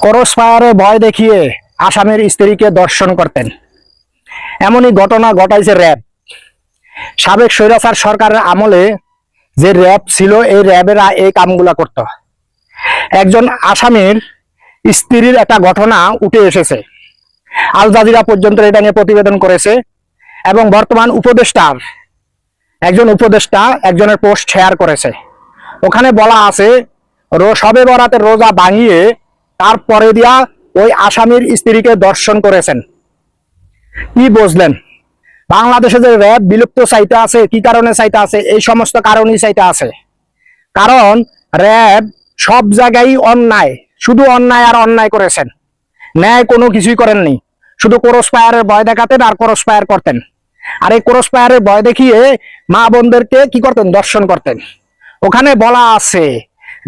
Cross ফায়ারে ভয় দেখিয়ে আসামির স্ত্রীকে ধর্ষণ করতেন, এমনই ঘটনা ঘটাইছে র্যাব। সাবেক স্বৈরাচার সরকারের আমলে যে র্যাব ছিল, এই র্যাবেরা এই কামগুলা করত। একজন আসামির স্ত্রীর একটা ঘটনা উঠে এসেছে, আল জাজিরা পর্যন্ত এটা নিয়ে প্রতিবেদন করেছে এবং বর্তমান উপদেষ্টা একজনের পোস্ট শেয়ার করেছে। ওখানে বলা আছে শবে বরাতের রোজা ভাঙিয়ে তারপরে দিয়া ওই আসামির স্ত্রীকে ধর্ষণ করেছেন। কি বুঝলেন? বাংলাদেশে যে র্যাব বিলুপ্ত চাইতে আছে, কি কারণে চাইতে আছে? এই সমস্ত কারণেই চাইতে আছে। কারণ র্যাব সব জায়গায় অন্যায়, শুধু অন্যায় আর অন্যায় করেছেন, ন্যায় কোনো কিছুই করেননি। শুধু ক্রস ফায়ারের ভয় দেখাতেন আর ক্রস ফায়ার করতেন। আর এই ক্রস ফায়ারের ভয় দেখিয়ে মা বোনদেরকে কি করতেন? ধর্ষণ করতেন। ওখানে বলা আছে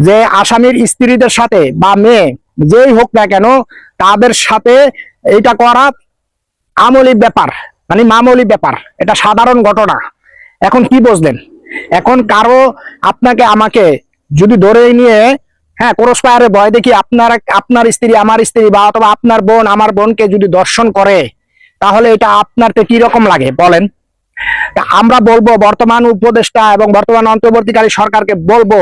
যে আসামির স্ত্রীদের সাথে বা মেয়ে যেই হোক না কেন, তাদের সাথে এইটা করা আমলি ব্যাপার, মানে মামুলি ব্যাপার, এটা সাধারণ ঘটনা। এখন কি বুঝলেন? এখন কারো আপনাকে আমাকে যদি ধরে নিয়ে ক্রস ফায়ারে ভয় দেখি আপনার স্ত্রী আমার স্ত্রী বা অথবা আপনার বোন আমার বোনকে যদি ধর্ষণ করে, তাহলে এটা আপনার কি রকম লাগে বলেন? আমরা বলবো বর্তমান উপদেষ্টা এবং বর্তমান অন্তর্বর্তীকালী সরকারকে বলবো,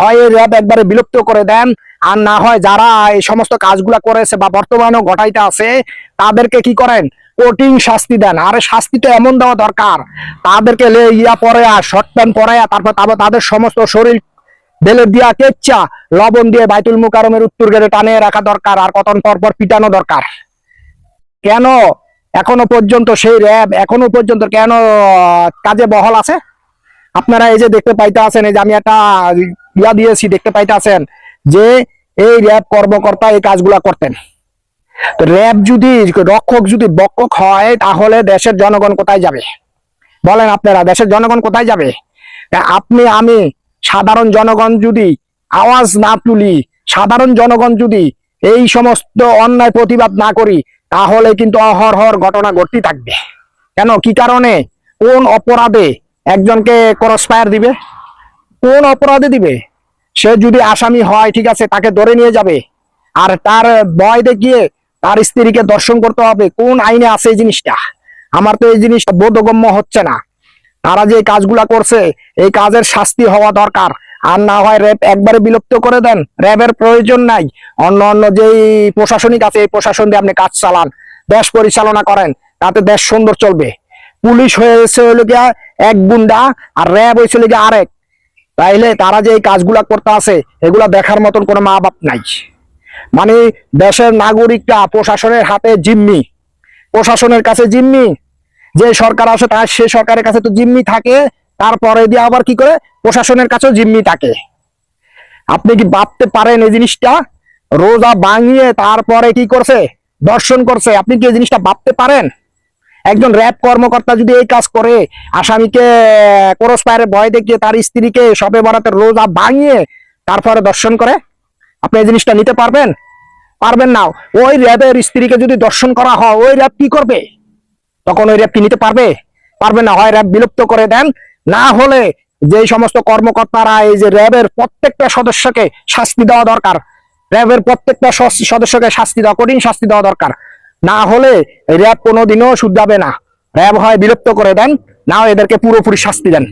হয় র্যাব একবারে বিলুপ্ত করে দেন, আর না হয় যারা এই সমস্ত কাজগুলা করেছে বা বর্তমানেও ঘটাইতে আছে তাদেরকে কি করেন? কঠিন শাস্তি দেন। আরে শাস্তি তো এমন দেওয়া দরকার, তাদেরকে পরে আর শর্ট প্যান্ট পরে তারপর তাদের সমস্ত শরীর বেলে দিয়া কেচ্চা লবণ দিয়ে বাইতুল মুকাররমের উত্তর গেটে টানে রাখা দরকার, আর কতক্ষণ পর পর পিটানো দরকার। কেন এখনো পর্যন্ত সেই র্যাব এখনো পর্যন্ত কেন কাজে বহাল আছে? আপনারা এই যে দেখতে পাইতে আছেন, এই যে আমি একটা দিয়েছি, দেখতে পাইতে আছেন যে এই র্যাব কর্মকর্তা এই কাজগুলা করতেন। তো র্যাব যদি রক্ষক যদি বক্ষক হয়, তাহলে দেশের জনগণ কোথায় যাবে বলেন? আপনারা দেশের জনগণ কোথায় যাবে? আপনি আমি সাধারণ জনগণ যদি আওয়াজ না তুলি, সাধারণ জনগণ যদি এই সমস্ত অন্যায় প্রতিবাদ না করি, তাহলে কিন্তু অহরহর ঘটনা ঘটতে থাকবে। কেন? কি কারণে? কোন অপরাধে একজনকে ক্রস ফায়ার দিবে? কোন অপরাধে দিবে? সে যদি আসামি হয়, ঠিক আছে, তাকে ধরে নিয়ে যাবে, আর তার ভয় দেখিয়ে তার স্ত্রীকে ধর্ষণ করতে হবে। কোন আইনে আছে এই জিনিসটা? আমার তো এই জিনিসটা বোধগম্য হচ্ছে না। তারা যে কাজগুলা করছে, এই কাজের শাস্তি হওয়া দরকার। আর না হয় র্যাব একবারে বিলুপ্ত করে দেন, র্যাবের প্রয়োজন নাই। অন্য যেই প্রশাসনিক আছে, এই প্রশাসন দিয়ে আপনি কাজ চালান, দেশ পরিচালনা করেন, তাতে দেশ সুন্দর চলবে। পুলিশ হয়েছে হইল গিয়া এক গুন্ডা, আর র্যাব হয়েছিল গিয়া আরেক। তাইলে তারা যে এই কাজগুলা করতে আছে, এগুলা দেখার মতন কোনো মা বাপ নাই। মানে দেশের নাগরিকরা প্রশাসনের হাতে জিম্মি, প্রশাসনের কাছে জিম্মি। যে সরকার আসে তার সে সরকারের কাছে তো জিম্মি থাকে, তারপরে দিয়ে আবার কি করে প্রশাসনের কাছেও জিম্মি থাকে। আপনি কি ভাবতে পারেন এই জিনিসটা? রোজা ভাঙিয়ে তারপরে কি করছে? ধর্ষণ করছে। আপনি কি এই জিনিসটা ভাবতে পারেন? একজন র্যাব কর্মকর্তা যদি এই কাজ করে, আসামিকে ক্রস ফায়ারে ভয় দেখিয়ে তার স্ত্রীকে শবে বরাতের রোজা ভাঙিয়ে তারপরে ধর্ষণ করে, আপনি এই জিনিসটা নিতে পারবেন? পারবেন না। ওই র্যাবের স্ত্রীকে যদি ধর্ষণ করা হয়, ওই র্যাব কি করবে? তখন ওই র্যাব কি নিতে পারবে? পারবে না। হয় র্যাব বিলুপ্ত করে দেন, না হলে যে সমস্ত কর্মকর্তারা এই যে র্যাবের প্রত্যেকটা সদস্যকে শাস্তি দেওয়া দরকার, র্যাবের প্রত্যেকটা সদস্যকে শাস্তি দেওয়া, কঠিন শাস্তি দেওয়া দরকার। না হলে র্যাব কোনোদিনও শুধরাবে না। র্যাব হয় বিলুপ্ত করে দেন, না এদেরকে পুরোপুরি শাস্তি দেন।